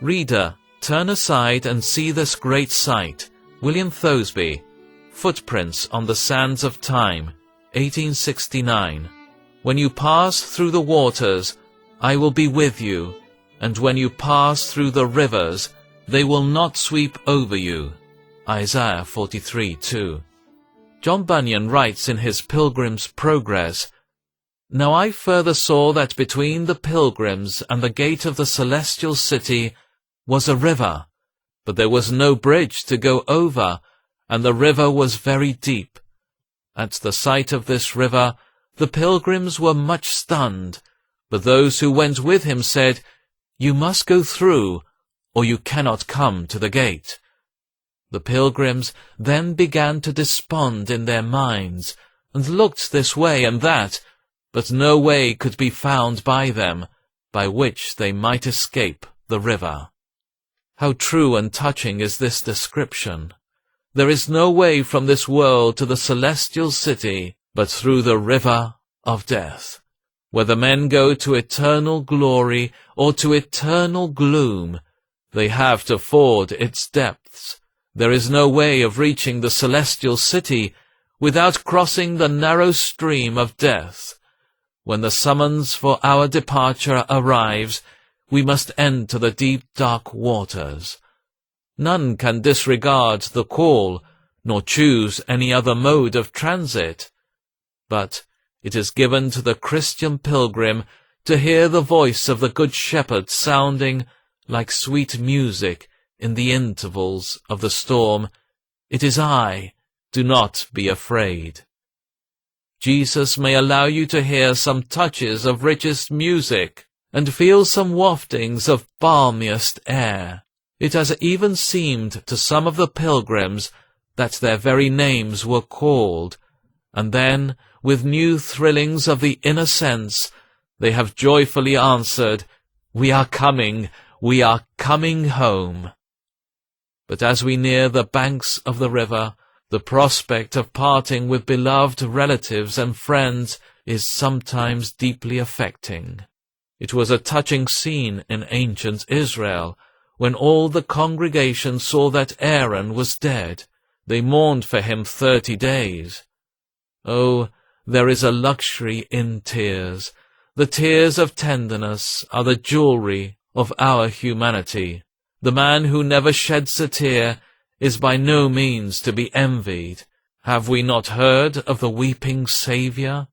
Reader, turn aside and see this great sight. William Thoseby, Footprints on the Sands of Time, 1869. When you pass through the waters, I will be with you, and when you pass through the rivers, they will not sweep over you. Isaiah 43:2. John Bunyan writes in his Pilgrim's Progress, "Now I further saw that between the pilgrims and the gate of the celestial city was a river, but there was no bridge to go over, and the river was very deep. At the sight of this river, the pilgrims were much stunned, but those who went with him said, 'You must go through, or you cannot come to the gate.' The pilgrims then began to despond in their minds, and looked this way and that, but no way could be found by them, by which they might escape the river." How true and touching is this description! There is no way from this world to the celestial city, but through the river of death. Whether men go to eternal glory or to eternal gloom, they have to ford its depths. There is no way of reaching the celestial city without crossing the narrow stream of death. When the summons for our departure arrives, we must enter the deep dark waters. None can disregard the call, nor choose any other mode of transit. But it is given to the Christian pilgrim to hear the voice of the Good Shepherd sounding like sweet music in the intervals of the storm, "It is I, do not be afraid." Jesus may allow you to hear some touches of richest music, and feel some waftings of balmiest air. It has even seemed to some of the pilgrims that their very names were called, and then, with new thrillings of the inner sense, they have joyfully answered, "We are coming home." But as we near the banks of the river, the prospect of parting with beloved relatives and friends is sometimes deeply affecting. It was a touching scene in ancient Israel, when all the congregation saw that Aaron was dead. They mourned for him 30 days. Oh, there is a luxury in tears. The tears of tenderness are the jewelry of our humanity. The man who never sheds a tear is by no means to be envied. Have we not heard of the weeping Saviour?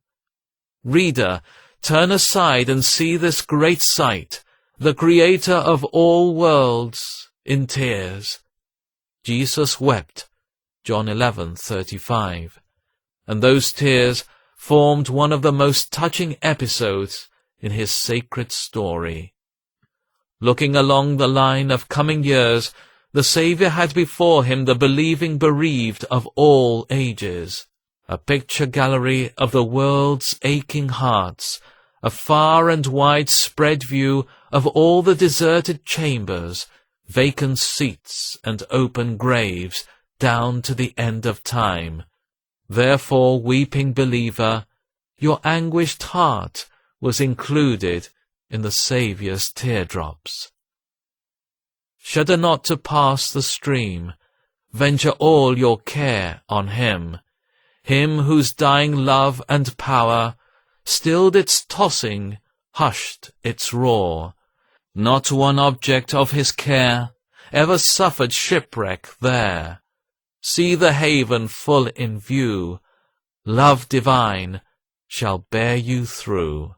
Reader, turn aside and see this great sight, the Creator of all worlds in tears. Jesus wept, John 11:35, and those tears formed one of the most touching episodes in his sacred story. Looking along the line of coming years, the Saviour had before him the believing bereaved of all ages, a picture gallery of the world's aching hearts, a far and wide spread view of all the deserted chambers, vacant seats, and open graves, down to the end of time. Therefore, weeping believer, your anguished heart was included in the Saviour's teardrops. Shudder not to pass the stream, venture all your care on him whose dying love and power stilled its tossing, hushed its roar. Not one object of his care ever suffered shipwreck there. See the haven full in view, love divine shall bear you through.